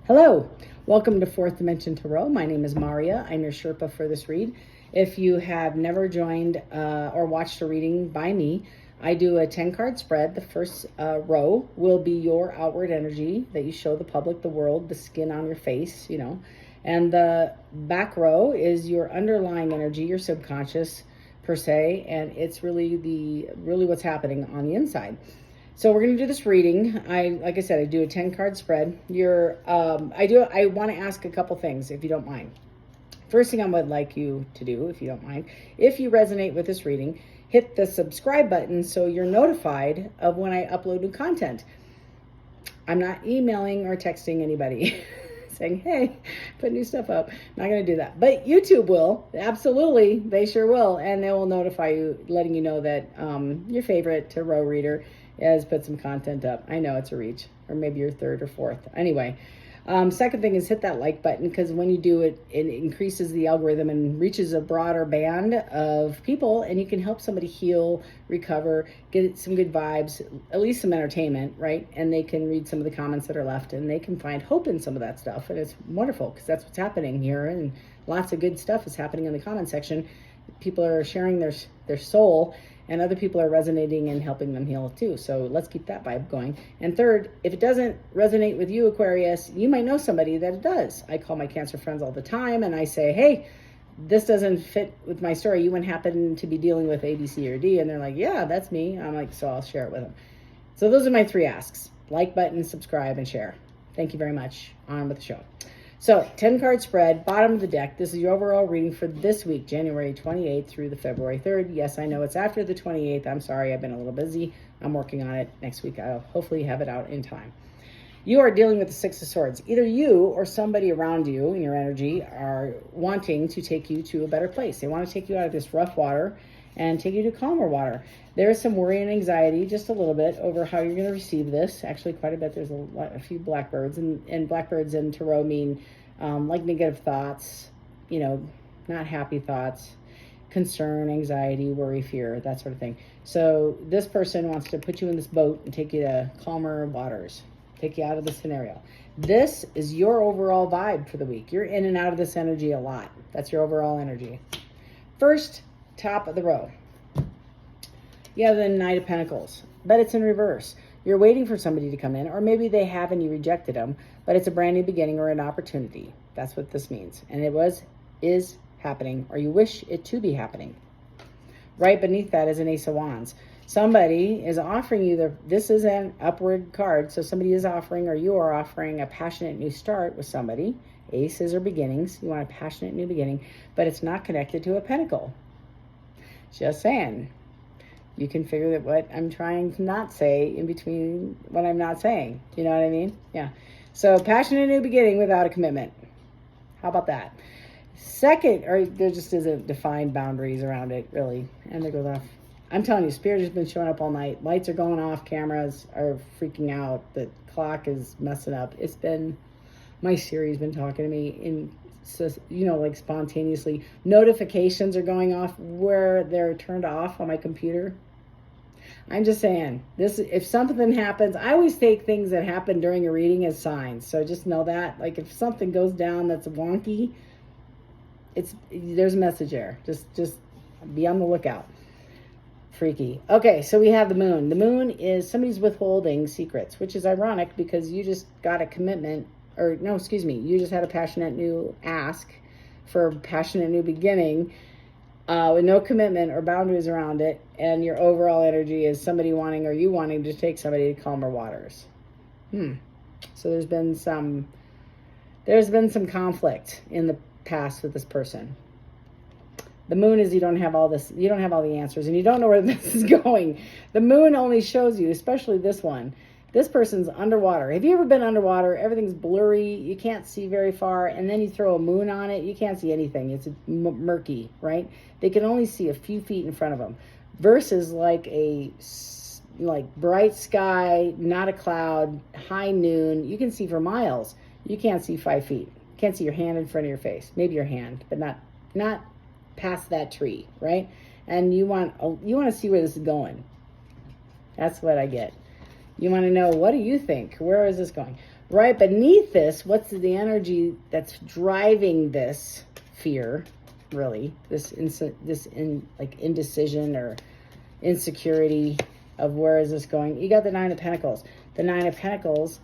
Hello, welcome to Fourth Dimension Tarot. My name is Maria. I'm your Sherpa for this read. If you have never joined or watched a reading by me, I do a 10-card spread. The first row will be your outward energy that you show the public, the world, the skin on your face, and the back row is your underlying energy, your subconscious per se, and it's really what's happening on the inside. So we're going to do this reading. Like I said, I do a 10-card spread. I want to ask a couple things, if you don't mind. First thing I would like you to do, if you don't mind, if you resonate with this reading, hit the subscribe button so you're notified of when I upload new content. I'm not emailing or texting anybody saying, hey, put new stuff up. I'm not going to do that. But YouTube will. Absolutely. They sure will. And they will notify you, letting you know that your favorite tarot reader has put some content up. I know it's a reach, or maybe you're third or fourth. Anyway, second thing is hit that like button, because when you do it, it increases the algorithm and reaches a broader band of people, and you can help somebody heal, recover, get some good vibes, at least some entertainment, right? And they can read some of the comments that are left, and they can find hope in some of that stuff. And it's wonderful, because that's what's happening here, and lots of good stuff is happening in the comment section. People are sharing their soul, and other people are resonating and helping them heal too. So let's keep that vibe going. And third, if it doesn't resonate with you, Aquarius, you might know somebody that it does. I call my Cancer friends all the time and I say, hey, this doesn't fit with my story. You wouldn't happen to be dealing with A, B, C, or D. And they're like, yeah, that's me. I'm like, so I'll share it with them. So those are my three asks: like button, subscribe, and share. Thank you very much. On with the show. So 10-card spread, bottom of the deck. This is your overall reading for this week, January 28th through the February 3rd. Yes, I know it's after the 28th. I'm sorry, I've been a little busy. I'm working on it. Next week, I'll hopefully have it out in time. You are dealing with the Six of Swords. Either you or somebody around you in your energy are wanting to take you to a better place. They want to take you out of this rough water and take you to calmer water. There is some worry and anxiety, just a little bit, over how you're going to receive this. Actually, quite a bit. There's a few blackbirds, and blackbirds in tarot mean like negative thoughts, not happy thoughts, concern, anxiety, worry, fear, that sort of thing. So this person wants to put you in this boat and take you to calmer waters, take you out of the scenario. This is your overall vibe for the week. You're in and out of this energy a lot. That's your overall energy. First, top of the row. You have the Knight of Pentacles, but it's in reverse. You're waiting for somebody to come in, or maybe they have and you rejected them, but it's a brand new beginning or an opportunity. That's what this means. And is happening, or you wish it to be happening. Right beneath that is an Ace of Wands. Somebody is offering you this is an upward card, so somebody is offering, or you are offering, a passionate new start with somebody. Aces are beginnings. You want a passionate new beginning, but it's not connected to a pentacle. Just saying. You can figure that what I'm trying to not say in between what I'm not saying. You know what I mean? Yeah. So passionate new beginning without a commitment. How about that? Second, or there just isn't defined boundaries around it, really. And there goes off. I'm telling you, Spirit has been showing up all night. Lights are going off. Cameras are freaking out. The clock is messing up. My Siri's been talking to me in, like spontaneously. Notifications are going off where they're turned off on my computer. I'm just saying, if something happens, I always take things that happen during a reading as signs. So just know that, like, if something goes down that's wonky, there's a message there. Just be on the lookout. Freaky. Okay, so we have the Moon. The Moon is somebody's withholding secrets, which is ironic because you just got a commitment, you just had a passionate new ask for a passionate new beginning, with no commitment or boundaries around it, and your overall energy is somebody wanting, or you wanting, to take somebody to calmer waters. So there's been some conflict in the past with this person. The Moon is you don't have all the answers, and you don't know where this is going. The Moon only shows you, especially this one, this person's underwater. Have you ever been underwater? Everything's blurry. You can't see very far. And then you throw a moon on it. You can't see anything. It's murky, right? They can only see a few feet in front of them. Versus like bright sky, not a cloud, high noon. You can see for miles. You can't see 5 feet. You can't see your hand in front of your face. Maybe your hand, but not past that tree, right? And you want to see where this is going. That's what I get. You want to know, what do you think? Where is this going? right beneath this, what's the energy that's driving this fear, really? This indecision or insecurity of where is this going? You got the Nine of Pentacles. The Nine of Pentacles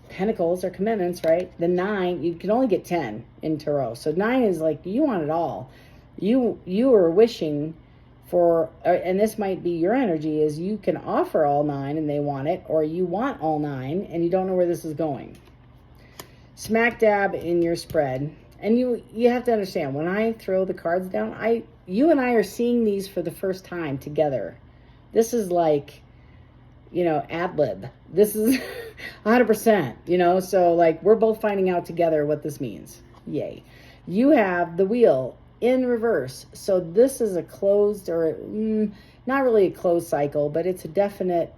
are commitments, right? The 9, you can only get 10 in Tarot. So 9 is like, you want it all. You are wishing for, and this might be your energy, is you can offer all 9 and they want it, or you want all 9 and you don't know where this is going. Smack dab in your spread. And you have to understand, when I throw the cards down, you and I are seeing these for the first time together. This is like, ad lib. This is 100%, so like we're both finding out together what this means. Yay. You have the Wheel in reverse. So this is a closed, or not really a closed cycle, but it's a definite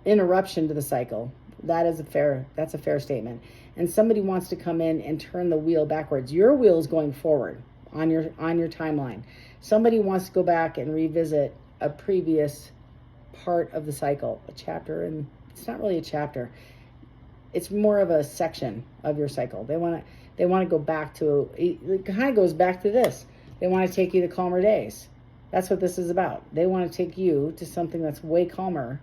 interruption to the cycle. That's a fair statement. And somebody wants to come in and turn the wheel backwards. Your wheel is going forward on your timeline. Somebody wants to go back and revisit a previous part of the cycle, a chapter, and it's not really a chapter. It's more of a section of your cycle. They want to go back to, it kind of goes back to this. They want to take you to calmer days. That's what this is about. They want to take you to something that's way calmer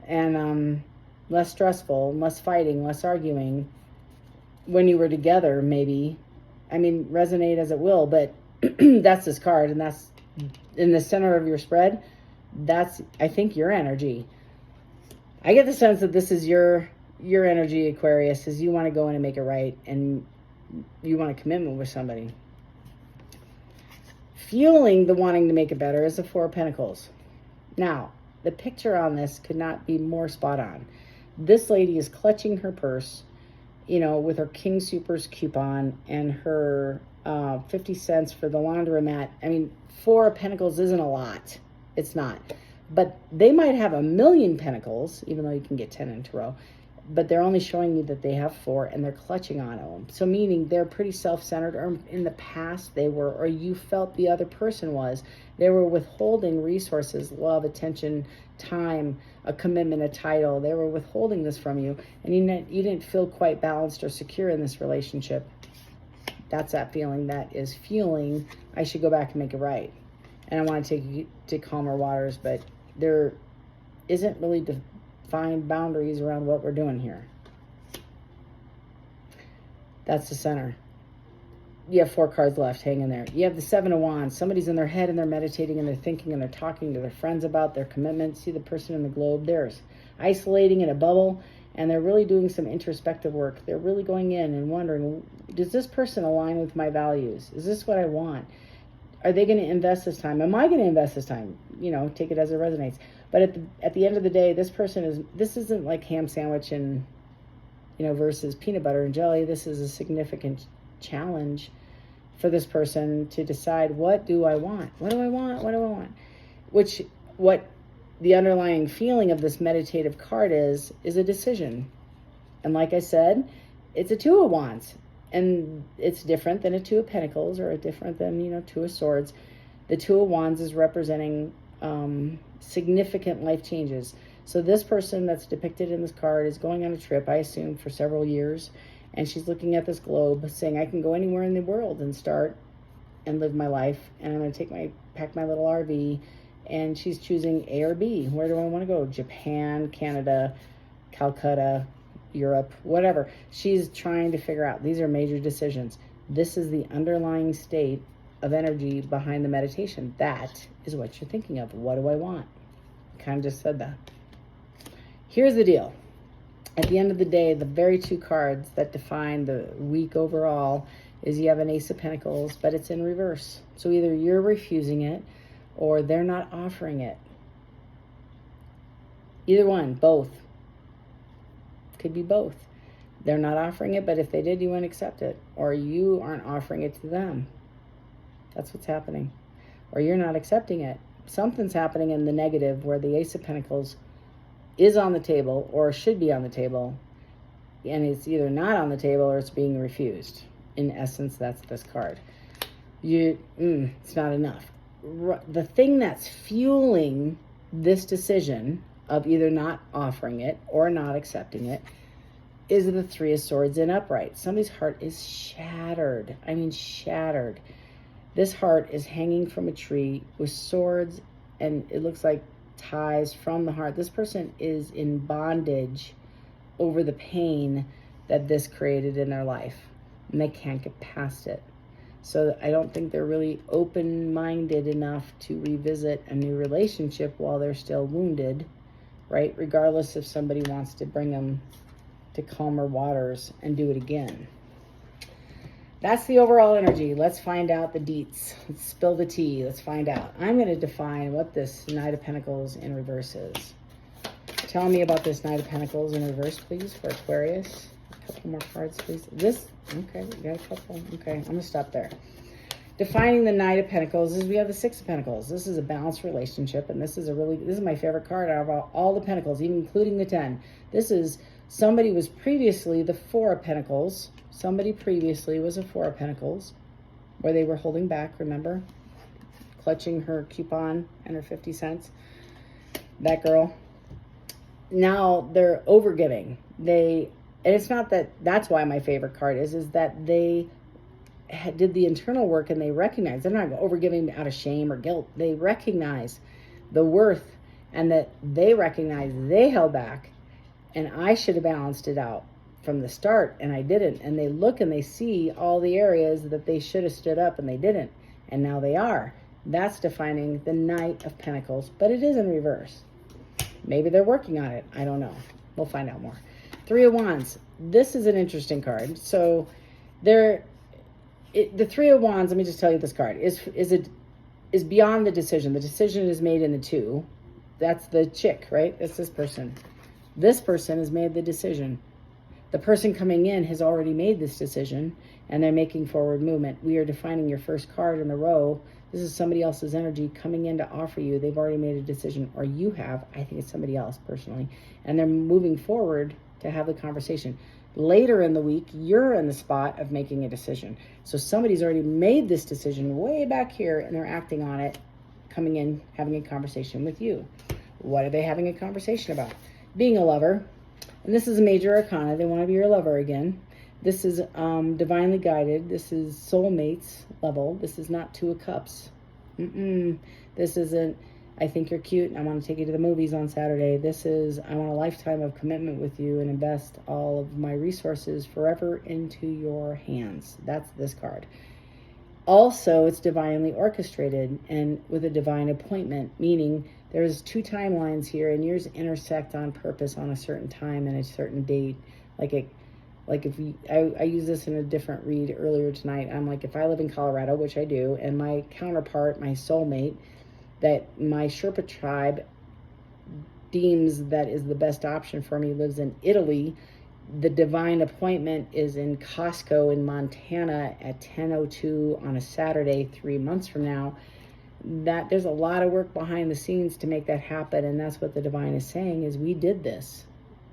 and less stressful, less fighting, less arguing when you were together, maybe. I mean, resonate as it will, but that's this card, and that's in the center of your spread. That's, I think, your energy. I get the sense that this is your energy, Aquarius, is you want to go in and make it right, and you want a commitment with somebody. Fueling the wanting to make it better is the Four of Pentacles. Now, the picture on this could not be more spot on. This lady is clutching her purse, with her King Soopers coupon and her 50 cents for the laundromat. I mean, Four of Pentacles isn't a lot. It's not. But they might have 1,000,000 pentacles, even though you can get 10 in Tarot. But they're only showing you that they have 4, and they're clutching on them. So meaning they're pretty self-centered, or in the past they were, or you felt the other person was. They were withholding resources, love, attention, time, a commitment, a title. They were withholding this from you, and you didn't feel quite balanced or secure in this relationship. That's that feeling that is fueling, I should go back and make it right. And I want to take you to calmer waters, but there isn't really defined boundaries around what we're doing here. That's the center. You have 4 cards left. Hang in there. You have the 7 of Wands. Somebody's in their head and they're meditating and they're thinking and they're talking to their friends about their commitment. See the person in the globe? They're isolating in a bubble, and they're really doing some introspective work. They're really going in and wondering, does this person align with my values? Is this what I want? Are they going to invest this time? Am I going to invest this time? Take it as it resonates. But at the end of the day, this isn't like ham sandwich and, versus peanut butter and jelly. This is a significant challenge for this person to decide, what do I want? What do I want? What do I want? What the underlying feeling of this meditative card is a decision. And like I said, it's a 2 of Wands. And it's different than a 2 of Pentacles, or different than, 2 of Swords. The 2 of Wands is representing significant life changes. So this person that's depicted in this card is going on a trip, I assume, for several years. And she's looking at this globe saying, I can go anywhere in the world and start and live my life. And I'm going to pack my little RV. And she's choosing A or B. Where do I want to go? Japan, Canada, Calcutta, Europe, whatever. She's trying to figure out. These are major decisions. This is the underlying state of energy behind the meditation. That is what you're thinking of. What do I want? I kind of just said that. Here's the deal. At the end of the day, the very 2 cards that define the week overall is you have an Ace of Pentacles, but it's in reverse. So either you're refusing it or they're not offering it. Either one, both. Could be both. They're not offering it, but if they did, you wouldn't accept it. Or you aren't offering it to them. That's what's happening. Or you're not accepting it. Something's happening in the negative where the Ace of Pentacles is on the table or should be on the table, and it's either not on the table or it's being refused. In essence, that's this card. It's not enough. The thing that's fueling this decision of either not offering it or not accepting it is the Three of Swords in upright. Somebody's heart is shattered. I mean, shattered. This heart is hanging from a tree with swords, and it looks like ties from the heart. This person is in bondage over the pain that this created in their life, and they can't get past it. So I don't think they're really open-minded enough to revisit a new relationship while they're still wounded, right? Regardless if somebody wants to bring them to calmer waters and do it again. That's the overall energy. Let's find out the deets. Let's spill the tea. Let's find out. I'm going to define what this Knight of Pentacles in reverse is. Tell me about this Knight of Pentacles in reverse, please, for Aquarius. A couple more cards, please. This, okay, you got a couple. Okay, I'm going to stop there. Defining the Knight of Pentacles is we have the Six of Pentacles. This is a balanced relationship, and this is my favorite card out of all the Pentacles, even including the 10. This is somebody was previously the Four of Pentacles. Somebody previously was a Four of Pentacles, where they were holding back, remember? Clutching her coupon and her 50 cents. That girl. Now they're overgiving. And it's not that that's why my favorite card is that they did the internal work and they recognize they're not overgiving out of shame or guilt. They recognize the worth and that they recognize they held back and I should have balanced it out from the start and I didn't. And they look and they see all the areas that they should have stood up and they didn't. And now they are. That's defining the Knight of Pentacles, but it is in reverse. Maybe they're working on it. I don't know. We'll find out more. Three of Wands. This is an interesting card. So the Three of Wands, let me just tell you this card, is beyond the decision. The decision is made in the two. That's the chick, right? That's this person. This person has made the decision. The person coming in has already made this decision, and they're making forward movement. We are defining your first card in the row. This is somebody else's energy coming in to offer you. They've already made a decision, or you have. I think it's somebody else, personally. And they're moving forward to have the conversation. Later in the week, you're in the spot of making a decision. So somebody's already made this decision way back here, and they're acting on it, coming in, having a conversation with you. What are they having a conversation about? Being a lover. And this is a major arcana. They want to be your lover again. This is divinely guided. This is soulmates level. This is not Two of Cups. This isn't, I think you're cute and I want to take you to the movies on Saturday. This is, I want a lifetime of commitment with you and invest all of my resources forever into your hands. That's this card. Also, it's divinely orchestrated and with a divine appointment, meaning there's two timelines here and yours intersect on purpose on a certain time and a certain date. I use this in a different read earlier tonight. I'm like, if I live in Colorado, which I do, and my counterpart, my soulmate, that my Sherpa tribe deems that is the best option for me, lives in Italy, the divine appointment is in Costco in Montana at 10:02 on a Saturday 3 months from now. That there's a lot of work behind the scenes to make that happen, and that's what the divine is saying is we did this.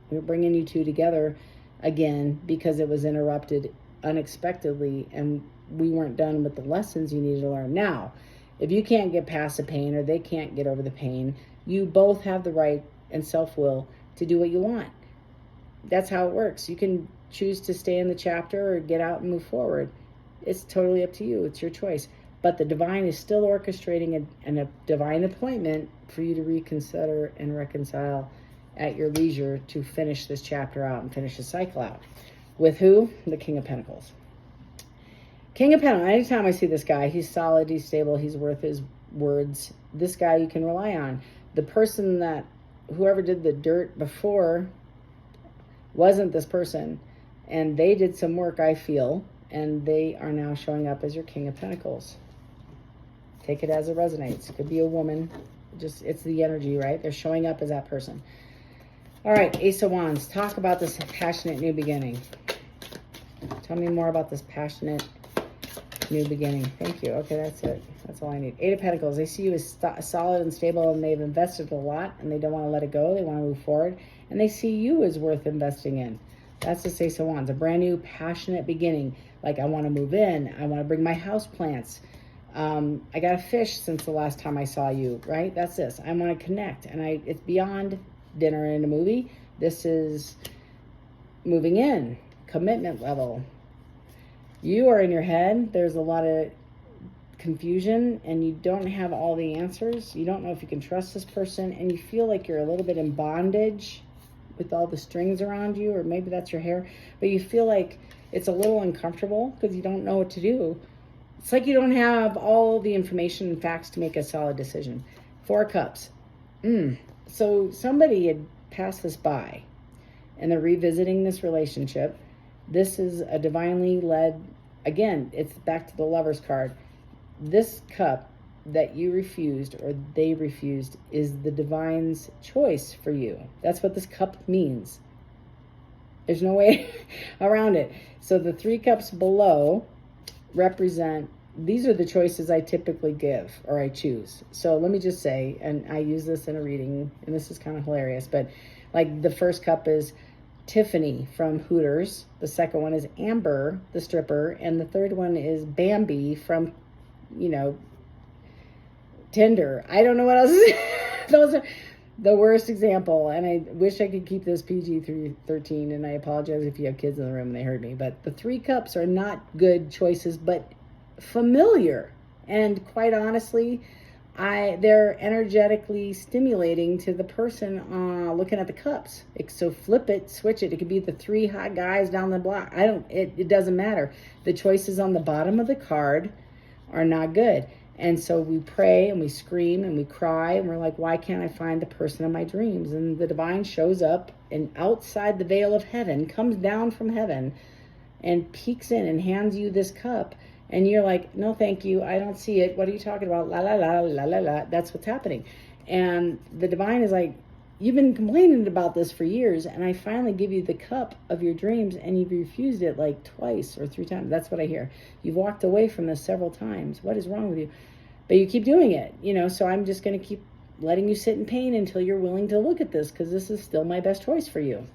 We're bringing you two together again because it was interrupted unexpectedly and we weren't done with the lessons you needed to learn. Now, if you can't get past the pain or they can't get over the pain, you both have the right and self-will to do what you want. That's how it works. You can choose to stay in the chapter or get out and move forward. It's totally up to you. It's your choice. But the divine is still orchestrating a divine appointment for you to reconsider and reconcile at your leisure to finish this chapter out and finish the cycle out. With who? The King of Pentacles. King of Pentacles. Anytime I see this guy, he's solid, he's stable, he's worth his words. This guy you can rely on. The person that, whoever did the dirt before wasn't this person. And they did some work, I feel, and they are now showing up as your King of Pentacles. Take it as it resonates. It could be a woman. Just, it's the energy, right? They're showing up as that person. All right, Ace of Wands. Talk about this passionate new beginning. Tell me more about this passionate new beginning. Thank you. Okay, that's it. That's all I need. Eight of Pentacles. They see you as solid and stable, and they've invested a lot, and they don't want to let it go. They want to move forward, and they see you as worth investing in. That's the Ace of Wands. A brand new, passionate beginning. Like, I want to move in. I want to bring my house plants. I got a fish since the last time I saw you, right? That's this. I want to connect, and it's beyond dinner and a movie. This is moving in, commitment level. You are in your head. There's a lot of confusion and you don't have all the answers. You don't know if you can trust this person and you feel like you're a little bit in bondage with all the strings around you, or maybe that's your hair, but you feel like it's a little uncomfortable because you don't know what to do. It's like you don't have all the information and facts to make a solid decision. 4 cups. So somebody had passed this by and they're revisiting this relationship. This is a divinely led, again, it's back to the Lover's card. This cup that you refused or they refused is the divine's choice for you. That's what this cup means. There's no way around it. So the 3 cups below represent, these are the choices I typically give or I choose. So let me just say, and I use this in a reading, and this is kind of hilarious, but like the first cup is Tiffany from Hooters. The second one is Amber, the stripper. And the third one is Bambi from, Tinder. I don't know what else. Those are the worst example. And I wish I could keep this PG-13. And I apologize if you have kids in the room and they heard me. But the 3 cups are not good choices, but familiar. And quite honestly, they're energetically stimulating to the person looking at the cups. So flip it, switch it. It could be the 3 hot guys down the block. It doesn't matter. The choices on the bottom of the card are not good. And so we pray and we scream and we cry and we're like, why can't I find the person of my dreams? And the divine shows up and outside the veil of heaven, comes down from heaven and peeks in and hands you this cup. And you're like, no, thank you. I don't see it. What are you talking about? La, la, la, la, la, la. That's what's happening. And the divine is like, you've been complaining about this for years. And I finally give you the cup of your dreams and you've refused it like twice or 3 times. That's what I hear. You've walked away from this several times. What is wrong with you? But you keep doing it, so I'm just going to keep letting you sit in pain until you're willing to look at this because this is still my best choice for you.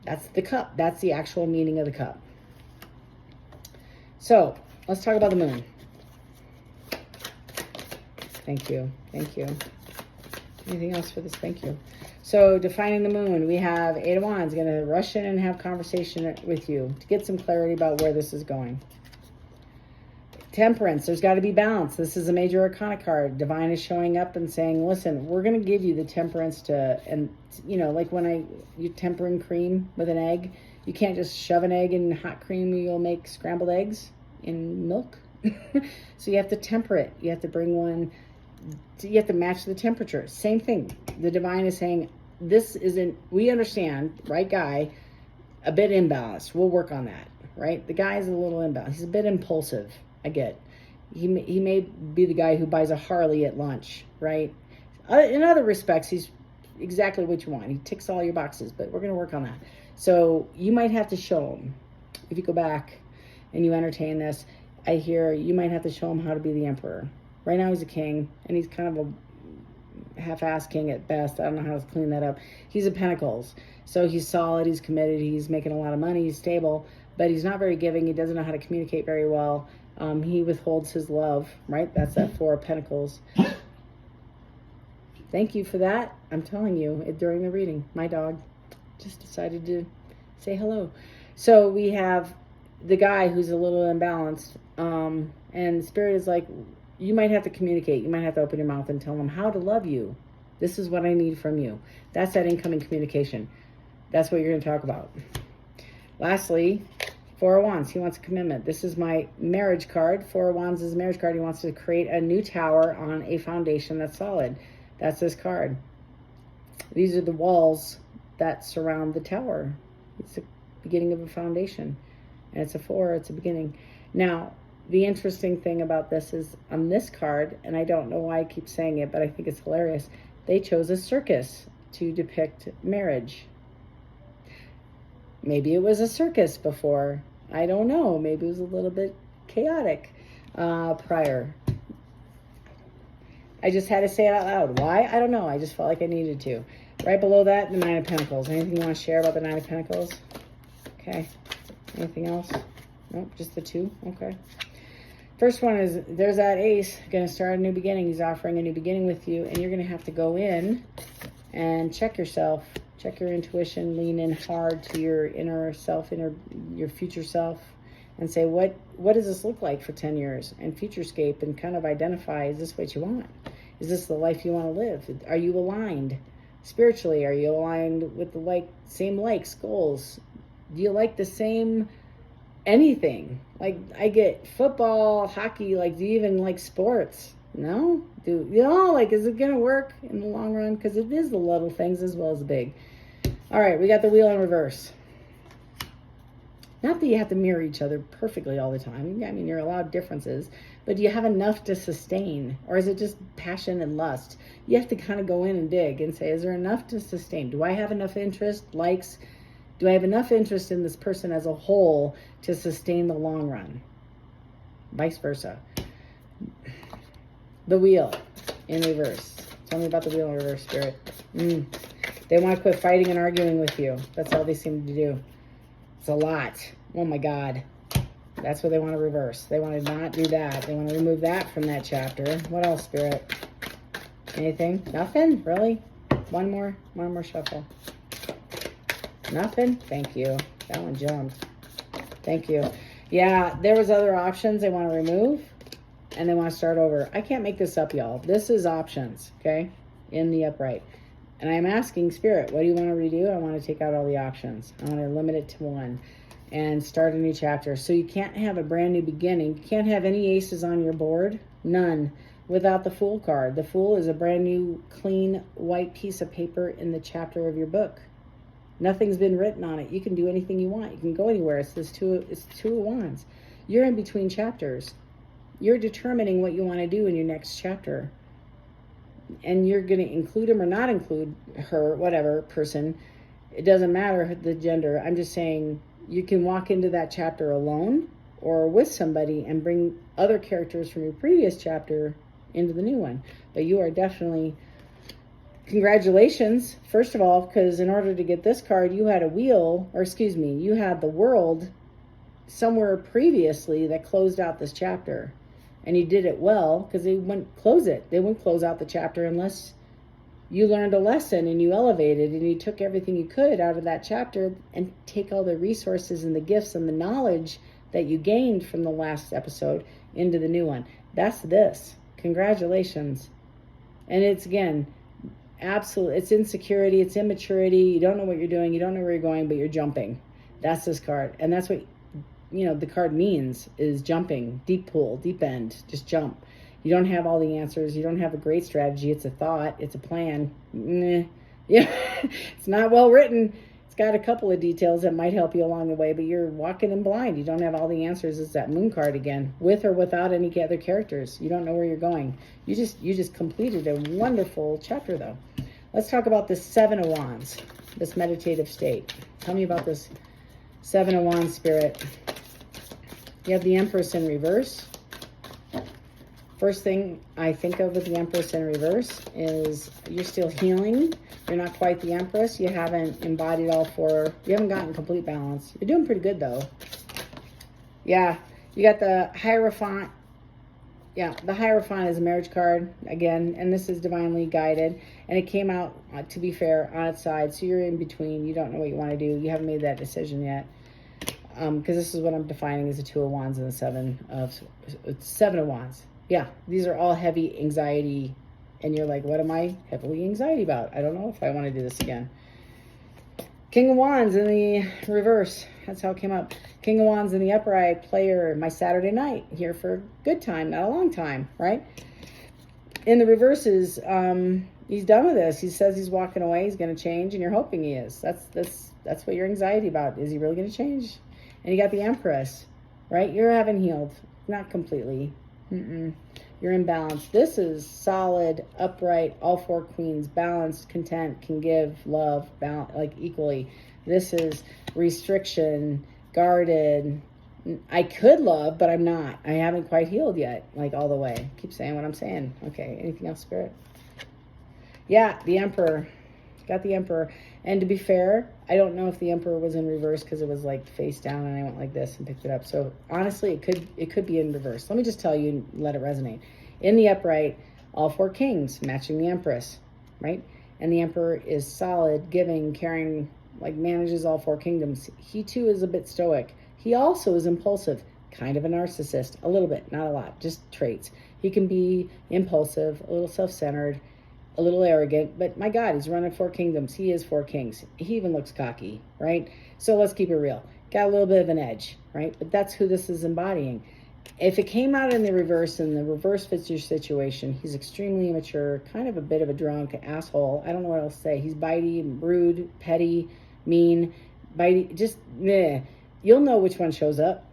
That's the cup. That's the actual meaning of the cup. So let's talk about the moon. Thank you. Thank you. Anything else for this? Thank you. So defining the moon, we have 8 of Wands going to rush in and have conversation with you to get some clarity about where this is going. Temperance, there's got to be balance. This is a major arcana card. Divine is showing up and saying, listen, we're going to give you the temperance like when you tempering cream with an egg, you can't just shove an egg in hot cream. You'll make scrambled eggs in milk. So you have to temper it. You have to bring one, you have to match the temperature. Same thing. The divine is saying, this isn't, we understand, right guy, a bit imbalanced. We'll work on that, right? The guy is a little imbalanced. He's a bit impulsive. I get. He may be the guy who buys a Harley at lunch, right? In other respects, he's exactly what you want. He ticks all your boxes, but we're going to work on that. So you might have to show him, if you go back and you entertain this, I hear you might have to show him how to be the emperor. Right now he's a king, and he's kind of a half-assed king at best. I don't know how to clean that up. He's a Pentacles. So he's solid, he's committed, he's making a lot of money, he's stable, but he's not very giving. He doesn't know how to communicate very well. He withholds his love, right? That's that 4 of Pentacles. Thank you for that. I'm telling you, during the reading, my dog just decided to say hello. So we have the guy who's a little imbalanced, and Spirit is like, you might have to communicate. You might have to open your mouth and tell him how to love you. This is what I need from you. That's that incoming communication. That's what you're going to talk about. Lastly, 4 of Wands, he wants a commitment. This is my marriage card. 4 of Wands is a marriage card. He wants to create a new tower on a foundation that's solid. That's this card. These are the walls that surround the tower. It's the beginning of a foundation. And it's a 4, it's a beginning. Now, the interesting thing about this is on this card, and I don't know why I keep saying it, but I think it's hilarious, they chose a circus to depict marriage. Maybe it was a circus before. I don't know. Maybe it was a little bit chaotic prior. I just had to say it out loud. Why? I don't know. I just felt like I needed to. Right below that, the 9 of Pentacles. Anything you want to share about the 9 of Pentacles? Okay. Anything else? Nope, just the 2. Okay. First one is, there's that ace. Going to start a new beginning. He's offering a new beginning with you. And you're going to have to go in and check yourself. Check your intuition, lean in hard to your inner self, your future self, and say, what does this look like for 10 years? And futurescape, and kind of identify, is this what you want? Is this the life you want to live? Are you aligned spiritually? Are you aligned with the same likes, goals? Do you like the same anything? Like, I get football, hockey, like, do you even like sports? No? Is it going to work in the long run? Because it is the little things as well as the big. All right, we got the wheel in reverse. Not that you have to mirror each other perfectly all the time. I mean, you're allowed differences, but do you have enough to sustain? Or is it just passion and lust? You have to kind of go in and dig and say, is there enough to sustain? Do I have enough interest, likes? Do I have enough interest in this person as a whole to sustain the long run? Vice versa. The wheel in reverse. Tell me about the wheel in reverse, Spirit. They want to quit fighting and arguing with you. That's all they seem to do. It's a lot. Oh my God. That's what they want to reverse. They want to not do that. They want to remove that from that chapter. What else, Spirit? Anything? Nothing? Really? One more shuffle. Nothing? Thank you. That one jumped. Thank you. Yeah, there was other options they want to remove, and they want to start over. I can't make this up, y'all. This is options, okay, in the upright. And I'm asking Spirit, what do you want to redo? I want to take out all the options. I want to limit it to one and start a new chapter. So you can't have a brand new beginning. You can't have any aces on your board, none, without the Fool card. The Fool is a brand new, clean, white piece of paper in the chapter of your book. Nothing's been written on it. You can do anything you want. You can go anywhere. It's two of wands. You're in between chapters. You're determining what you want to do in your next chapter. And you're going to include him or not include her, whatever, person. It doesn't matter the gender. I'm just saying you can walk into that chapter alone or with somebody and bring other characters from your previous chapter into the new one. But you are definitely, congratulations, first of all, because in order to get this card, you had you had the world somewhere previously that closed out this chapter. And you did it well, because they wouldn't close it. They wouldn't close out the chapter unless you learned a lesson and you elevated and you took everything you could out of that chapter and take all the resources and the gifts and the knowledge that you gained from the last episode into the new one. That's this. Congratulations. And it's, again, absolute. It's insecurity. It's immaturity. You don't know what you're doing. You don't know where you're going, but you're jumping. That's this card. And that's what the card means, is jumping, deep pool, deep end, just jump. You don't have all the answers. You don't have a great strategy. It's a thought. It's a plan. Yeah, it's not well written. It's got a couple of details that might help you along the way, but you're walking in blind. You don't have all the answers. It's that moon card again, with or without any other characters. You don't know where you're going. You just completed a wonderful chapter, though. Let's talk about this Seven of Wands, this meditative state. Tell me about this Seven of Wands, Spirit. You have the Empress in reverse. First thing I think of with the Empress in reverse is you're still healing. You're not quite the Empress. You haven't embodied all four. You haven't gotten complete balance. You're doing pretty good, though. Yeah, you got the Hierophant. Yeah, the Hierophant is a marriage card, again, and this is divinely guided. And it came out, to be fair, on its side. So you're in between. You don't know what you want to do. You haven't made that decision yet. Because this is what I'm defining as the Two of Wands and the Seven of Wands. Yeah, these are all heavy anxiety. And you're like, what am I heavily anxiety about? I don't know if I want to do this again. King of Wands in the reverse. That's how it came up. King of Wands in the upright. Player, my Saturday night. Here for a good time, not a long time, right? In the reverses, he's done with this. He says he's walking away. He's going to change, and you're hoping he is. That's what your anxiety about. Is he really going to change? And you got the Empress, right? You haven't healed. Not completely. You're in balance. This is solid, upright, all four queens, balanced, content, can give, love, balance, like equally. This is restriction, guarded. I could love, but I'm not. I haven't quite healed yet, like all the way. Keep saying what I'm saying. Okay, anything else, Spirit? Yeah, the Emperor. Got the Emperor. And to be fair, I don't know if the Emperor was in reverse because it was like face down and I went like this and picked it up. So honestly, it could be in reverse. Let me just tell you and let it resonate. In the upright, all four kings matching the Empress, right? And the Emperor is solid, giving, caring, like manages all 4 kingdoms. He too is a bit stoic. He also is impulsive, kind of a narcissist, a little bit, not a lot, just traits. He can be impulsive, a little self-centered, a little arrogant, but my God, he's running 4 kingdoms. He is 4 kings. He even looks cocky, right? So let's keep it real. Got a little bit of an edge, right? But that's who this is embodying. If it came out in the reverse and the reverse fits your situation, he's extremely immature, kind of a bit of a drunk, asshole. I don't know what else to say. He's bitey, rude, petty, mean, bitey, just meh. You'll know which one shows up.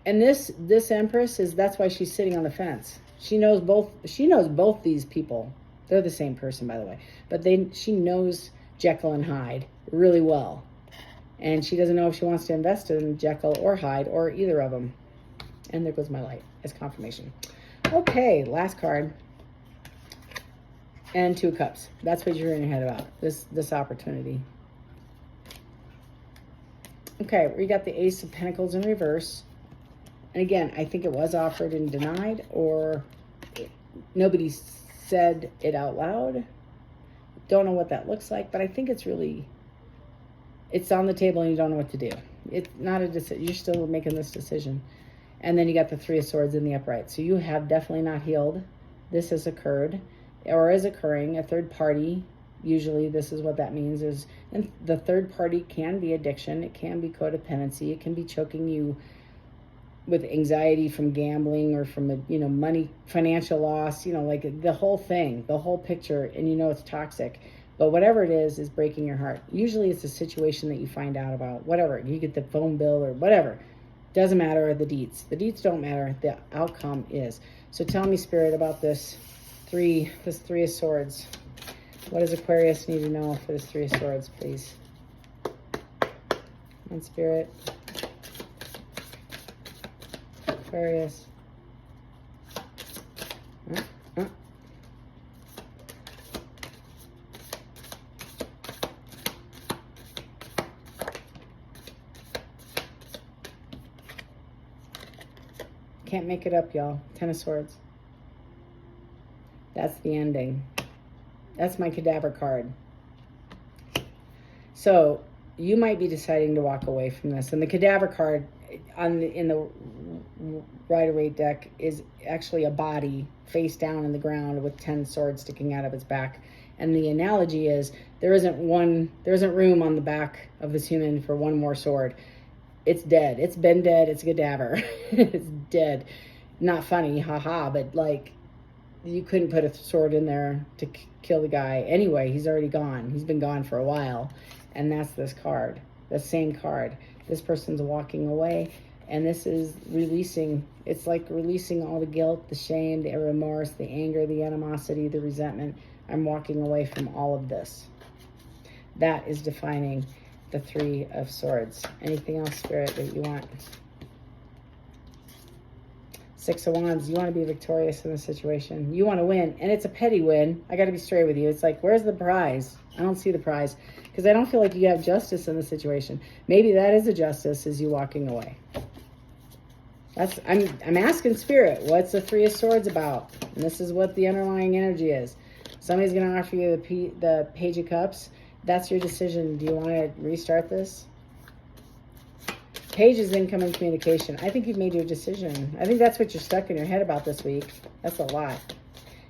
And this Empress that's why she's sitting on the fence. She knows both these people. They're the same person, by the way. But she knows Jekyll and Hyde really well. And she doesn't know if she wants to invest in Jekyll or Hyde or either of them. And there goes my light as confirmation. Okay, last card. And 2 cups. That's what you're in your head about, this opportunity. Okay, we got the Ace of Pentacles in reverse. And again, I think it was offered and denied, or nobody said it out loud. Don't know what that looks like, but I think it's on the table and you don't know what to do. It's not a decision. You're still making this decision. And then you got the 3 of Swords in the upright. So you have definitely not healed. This has occurred or is occurring. A third party, usually this is what that means, and the third party can be addiction. It can be codependency. It can be choking you with anxiety from gambling or from money, financial loss, like the whole thing, the whole picture, and it's toxic. But whatever it is breaking your heart. Usually it's a situation that you find out about, whatever. You get the phone bill or whatever. Doesn't matter the deets. The deets don't matter. The outcome is. So tell me, Spirit, about this 3 of Swords. What does Aquarius need to know for this 3 of Swords, please? And Spirit. Aquarius. Can't make it up, y'all. 10 of Swords. That's the ending. That's my cadaver card. So you might be deciding to walk away from this. And the cadaver card in the Rider-Waite deck is actually a body face down in the ground with 10 swords sticking out of its back. And the analogy is there isn't room on the back of this human for one more sword. It's dead. It's been dead. It's a cadaver. It's dead. Not funny, haha, but like you couldn't put a sword in there to kill the guy. Anyway, he's already gone. He's been gone for a while. And that's this card, the same card. This person's walking away, and this is releasing. It's like releasing all the guilt, the shame, the remorse, the anger, the animosity, the resentment. I'm walking away from all of this. That is defining the 3 of Swords. Anything else, Spirit, that you want? 6 of Wands. You want to be victorious in this situation. You want to win, and it's a petty win. I got to be straight with you. It's like, where's the prize? I don't see the prize because I don't feel like you have justice in the situation. Maybe that is the justice, is you walking away. I'm asking Spirit, what's the 3 of Swords about? And this is what the underlying energy is. Somebody's going to offer you the Page of Cups. That's your decision. Do you want to restart this? Page is incoming communication. I think you've made your decision. I think that's what you're stuck in your head about this week. That's a lot.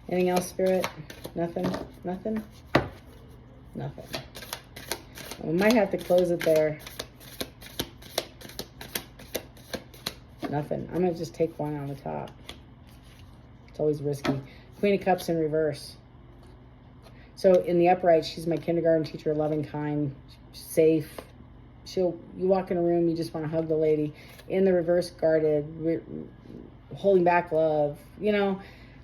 Anything else, Spirit? Nothing? Nothing? Nothing. We might have to close it there. Nothing. I'm going to just take one on the top. It's always risky. Queen of Cups in reverse. So in the upright, she's my kindergarten teacher, loving, kind, safe. You walk in a room, you just want to hug the lady. In the reverse, guarded, holding back love,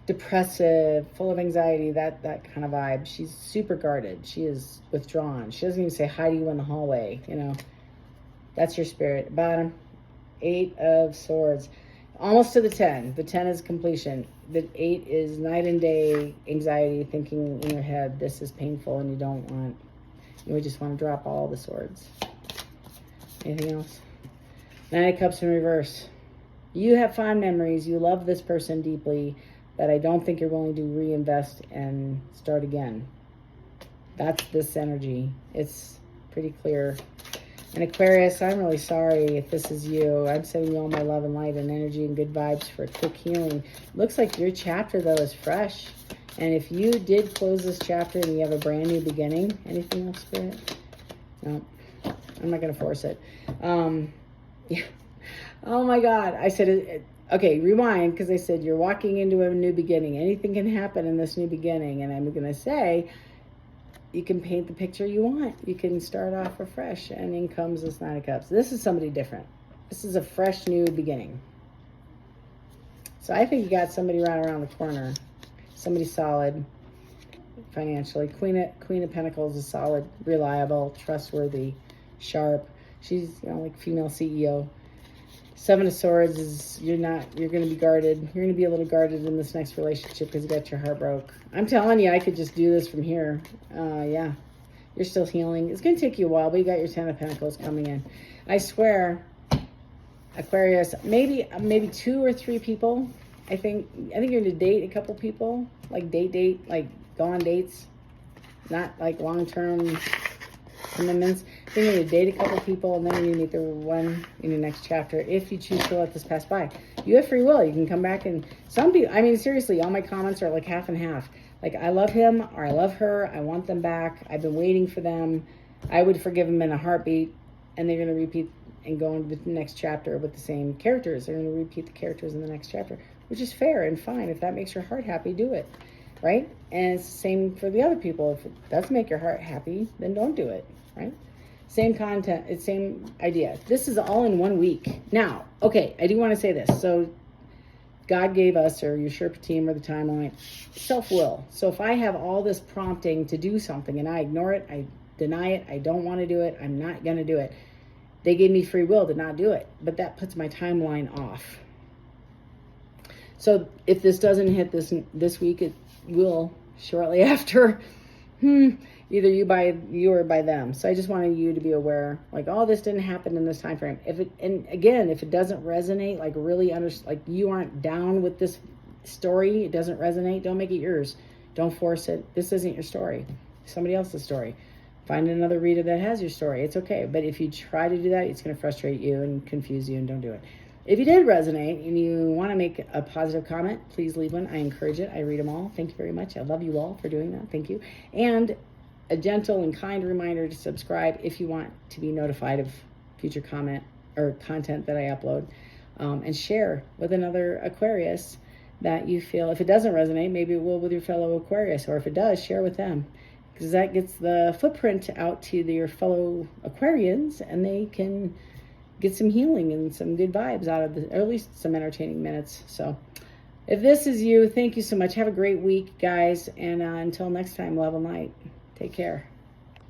depressive, full of anxiety, that kind of vibe. She's super guarded. She is withdrawn. She doesn't even say hi to you in the hallway, That's your Spirit. Bottom, 8 of Swords. Almost to the 10. The 10 is completion. The 8 is night and day anxiety, thinking in your head, this is painful, and you would just want to drop all the swords. Anything else? 9 of Cups in reverse. You have fond memories. You love this person deeply, but I don't think you're willing to reinvest and start again. That's this energy. It's pretty clear. And Aquarius, I'm really sorry if this is you. I'm sending you all my love and light and energy and good vibes for a quick healing. Looks like your chapter, though, is fresh. And if you did close this chapter and you have a brand new beginning, anything else, Spirit? No, I'm not going to force it. Yeah. Oh, my God. I said, okay, rewind, because I said you're walking into a new beginning. Anything can happen in this new beginning. And I'm going to say, you can paint the picture you want. You can start off afresh. And in comes this Nine of Cups. This is somebody different. This is a fresh new beginning. So I think you got somebody right around the corner. Somebody solid financially. Queen of Pentacles is solid, reliable, trustworthy, sharp. She's, you know, like female CEO. Seven of Swords is, you're going to be guarded. You're going to be a little guarded in this next relationship because you got your heart broke. I'm telling you, I could just do this from here. Yeah, you're still healing. It's going to take you a while, but you got your Ten of Pentacles coming in. I swear, Aquarius, maybe 2 or 3 people. I think you're going to date a couple people, like date, like go on dates, not like long-term commitments. Then you're going to date a couple people, and then you're going to meet the one in your next chapter if you choose to let this pass by. You have free will. You can come back, and some people, I mean, seriously, all my comments are like half and half. Like, I love him or I love her. I want them back. I've been waiting for them. I would forgive them in a heartbeat, and they're going to repeat and go into the next chapter with the same characters. They're going to repeat the characters in the next chapter, which is fair and fine. If that makes your heart happy, do it, right? And it's the same for the other people. If it does make your heart happy, then don't do it, right? Same content, it's same idea. This is all in 1 week. Now, okay, I do want to say this. So God gave us, or your Sherpa team, or the timeline, self-will. So if I have all this prompting to do something and I ignore it, I deny it, I don't want to do it, I'm not going to do it. They gave me free will to not do it, but that puts my timeline off. So if this doesn't hit this week, it will shortly after. Either you or by them. So I just wanted you to be aware, like, oh, this didn't happen in this time frame. If it doesn't resonate, like really like you aren't down with this story, it doesn't resonate, don't make it yours. Don't force it. This isn't your story. Somebody else's story. Find another reader that has your story. It's okay. But if you try to do that, it's going to frustrate you and confuse you, and don't do it. If you did resonate and you want to make a positive comment, please leave one. I encourage it. I read them all. Thank you very much. I love you all for doing that. Thank you. And a gentle and kind reminder to subscribe if you want to be notified of future comment or content that I upload, and share with another Aquarius that you feel. If it doesn't resonate, maybe it will with your fellow Aquarius, or if it does, share with them, because that gets the footprint out to your fellow Aquarians, and they can get some healing and some good vibes out of or at least some entertaining minutes. So if this is you, thank you so much. Have a great week, guys, and until next time, love and light. Take care.